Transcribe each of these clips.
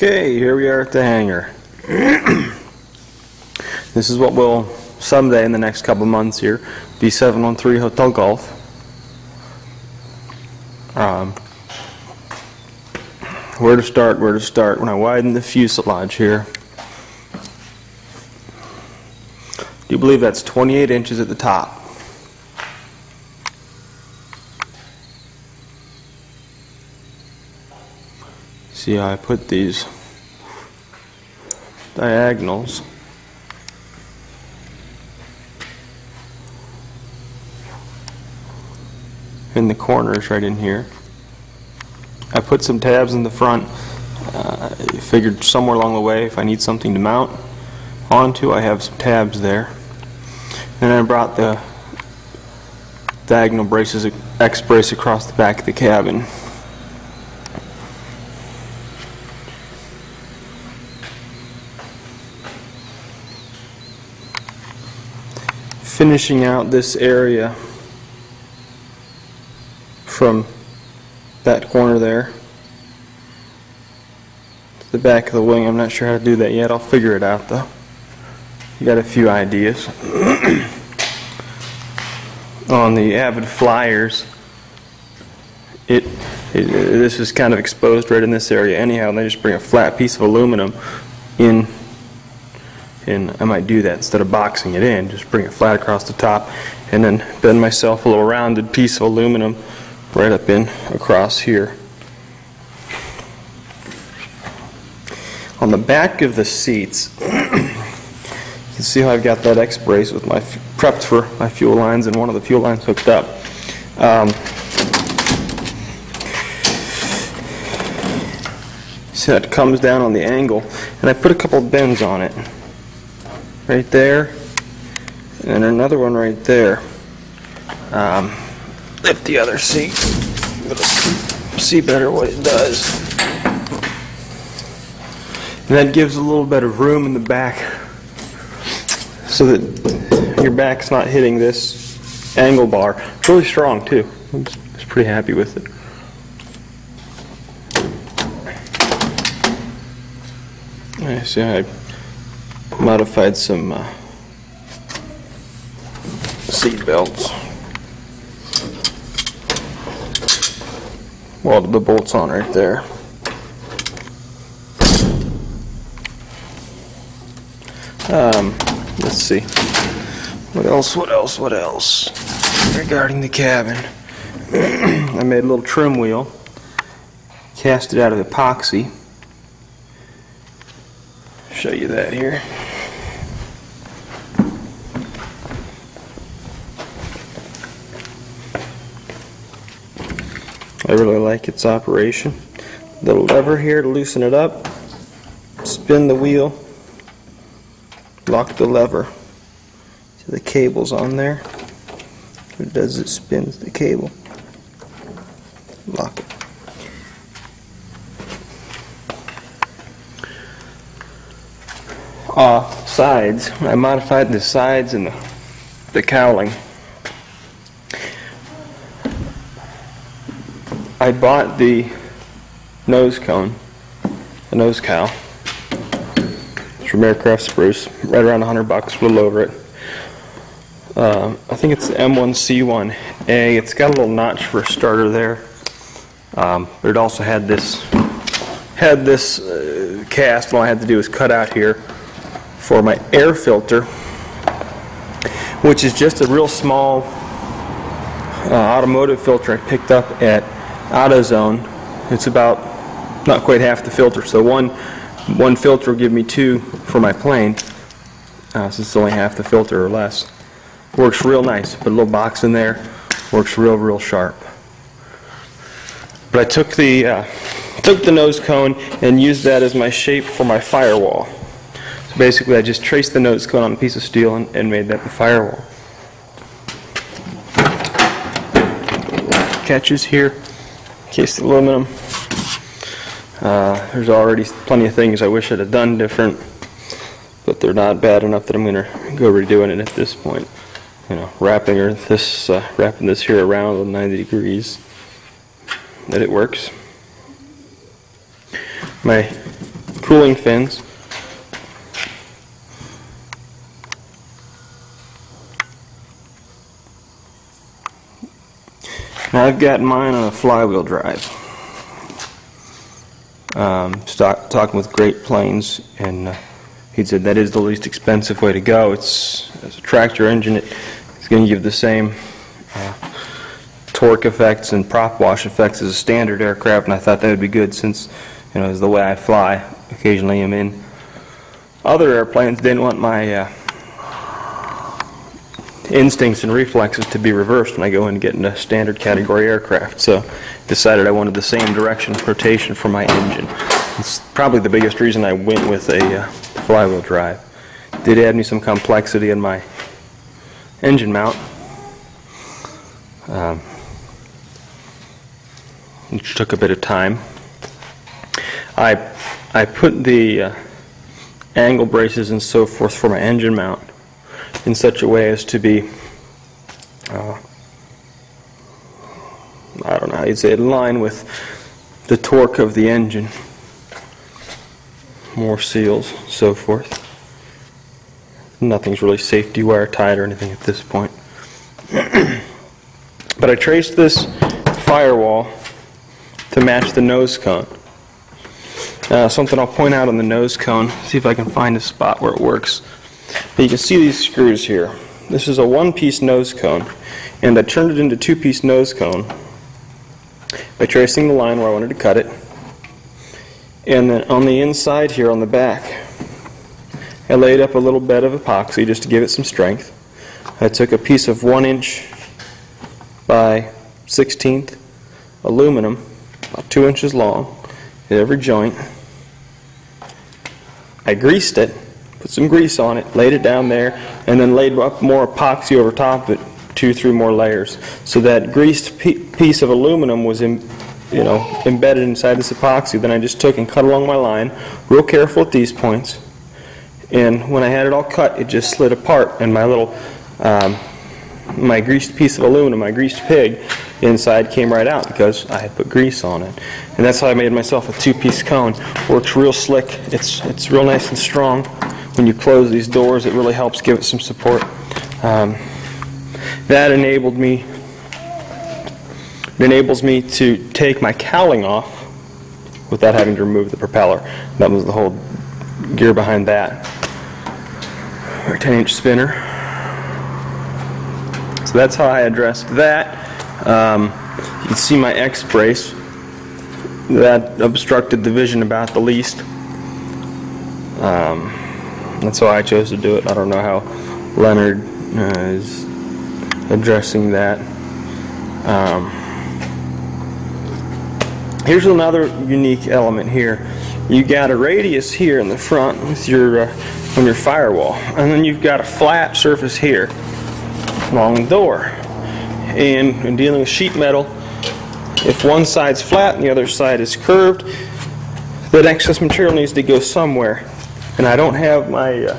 Okay, here we are at the hangar. This is what will someday in the next couple months here be 713 Hotel Golf. Where to start? When I widen the fuselage here, do you believe that's 28 inches at the top? See how I put these diagonals. In the corners right in here. I put some tabs in the front. I figured somewhere along the way if I need something to mount onto, I have some tabs there. And I brought the diagonal braces, X brace across the back of the cabin. Finishing out this area from that corner there to the back of the wing. I'm not sure how to do that yet. I'll figure it out though. Got a few ideas. On the Avid Flyers, this is kind of exposed right in this area anyhow, and they just bring a flat piece of aluminum in. And I might do that instead of boxing it in, just bring it flat across the top and then bend myself a little rounded piece of aluminum right up in across here. On the back of the seats, you can see how I've got that X brace with my prepped for my fuel lines and one of the fuel lines hooked up. So it comes down on the angle, and I put a couple of bends on it. Right there, and another one right there. Lift the other seat. See better what it does. And that gives a little bit of room in the back so that your back's not hitting this angle bar. It's really strong too. I'm just pretty happy with it. I see how I modified some seat belts. Welded the bolts on right there. Let's see. What else? Regarding the cabin, I made a little trim wheel. Cast it out of epoxy. Show you that here. I really like its operation. Little lever here to loosen it up. Spin the wheel. Lock the lever. See the cable's on there. What it does is it spins the cable. Lock it. Sides. I modified the sides and the cowling. I bought the nose cone, the nose cowl. It's from Aircraft Spruce, right around $100, a little over it. I think it's the M1C1A. It's got a little notch for a starter there, but it also had this cast. All I had to do was cut out here for my air filter, which is just a real small automotive filter I picked up at AutoZone. It's about not quite half the filter, so one filter will give me two for my plane, since it's only half the filter or less. Works real nice. Put a little box in there. Works real sharp. But I took the nose cone and used that as my shape for my firewall. So basically I just traced the nose cone on a piece of steel and made that the firewall. Catches here, cased aluminum. There's already plenty of things I wish I'd have done different, but they're not bad enough that I'm going to go redoing it at this point. You know, wrapping this here around at 90 degrees, that it works. My cooling fins. Now I've got mine on a flywheel drive. Talking with Great Plains, and he said that is the least expensive way to go. It's as a tractor engine, it's going to give the same torque effects and prop wash effects as a standard aircraft, and I thought that would be good since, you know, as the way I fly. Occasionally I'm in other airplanes, didn't want my instincts and reflexes to be reversed when I go in and get into standard category aircraft. So decided I wanted the same direction of rotation for my engine. It's probably the biggest reason I went with a flywheel drive. Did add me some complexity in my engine mount, which took a bit of time. I put the angle braces and so forth for my engine mount in such a way as to be, I don't know how you'd say it, in line with the torque of the engine. More seals, so forth. Nothing's really safety wire tied or anything at this point. But I traced this firewall to match the nose cone. Something I'll point out on the nose cone, see if I can find a spot where it works. But you can see these screws here. This is a one-piece nose cone, and I turned it into two-piece nose cone by tracing the line where I wanted to cut it. And then on the inside here, on the back, I laid up a little bed of epoxy just to give it some strength. I took a piece of 1" by 1/16 aluminum, about 2 inches long, at every joint. I greased it, put some grease on it, laid it down there, and then laid up more epoxy over top of it, 2 or 3 more layers. So that greased piece of aluminum was embedded inside this epoxy. Then I just took and cut along my line, real careful at these points. And when I had it all cut, it just slid apart, and my little, my greased piece of aluminum, my greased pig, inside came right out because I had put grease on it. And that's how I made myself a 2-piece cone. Works real slick. It's real nice and strong. When you close these doors, it really helps give it some support. That enables me to take my cowling off without having to remove the propeller. That was the whole gear behind that. Our 10-inch spinner. So that's how I addressed that. You can see my X brace. That obstructed the vision about the least. That's how I chose to do it. I don't know how Leonard is addressing that. Here's another unique element here. You got a radius here in the front with your on your firewall, and then you've got a flat surface here along the door. And in dealing with sheet metal, if one side's flat and the other side is curved, that excess material needs to go somewhere. And I don't have my, I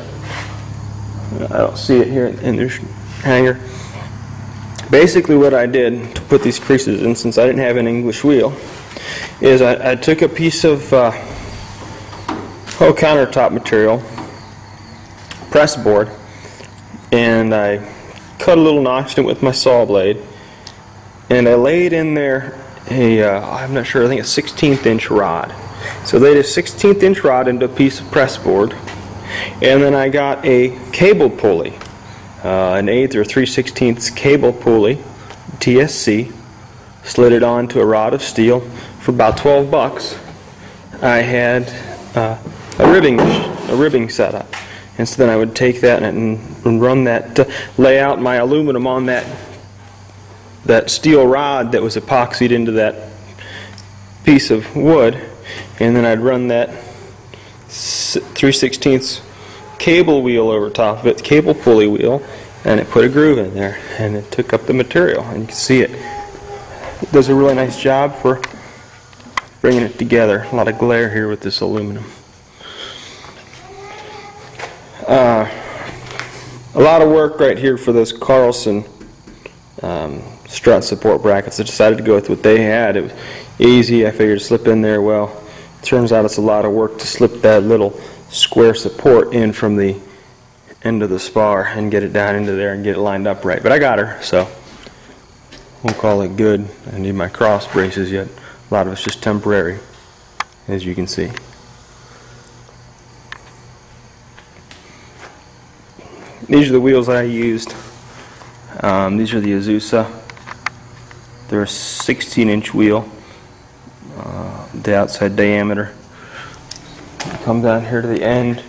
don't see it here in this hanger. Basically what I did to put these creases in, since I didn't have an English wheel, is I took a piece of countertop material, press board, and I cut a little notch in it with my saw blade, and I laid in there I'm not sure, I think a 1/16 inch rod. So I laid a 1/16 inch rod into a piece of press board, and then I got a cable pulley, an 1/8 or 3/16 cable pulley, TSC, slid it onto a rod of steel for about $12. I had a ribbing setup, and so then I would take that and run that, lay out my aluminum on that steel rod that was epoxied into that piece of wood, and then I'd run that 3/16 cable wheel over top of it, cable pulley wheel, and it put a groove in there, and it took up the material, and you can see it does a really nice job for bringing it together. A lot of glare here with this aluminum. A lot of work right here for those Carlson strut support brackets. I decided to go with what they had. It was easy. I figured to slip in there, well, Turns out it's a lot of work to slip that little square support in from the end of the spar and get it down into there and get it lined up right. But I got her, so we'll call it good. I need my cross braces yet. A lot of it's just temporary, as you can see. These are the wheels I used. These are the Azusa. They're a 16-inch wheel, the outside diameter. Come down here to the end.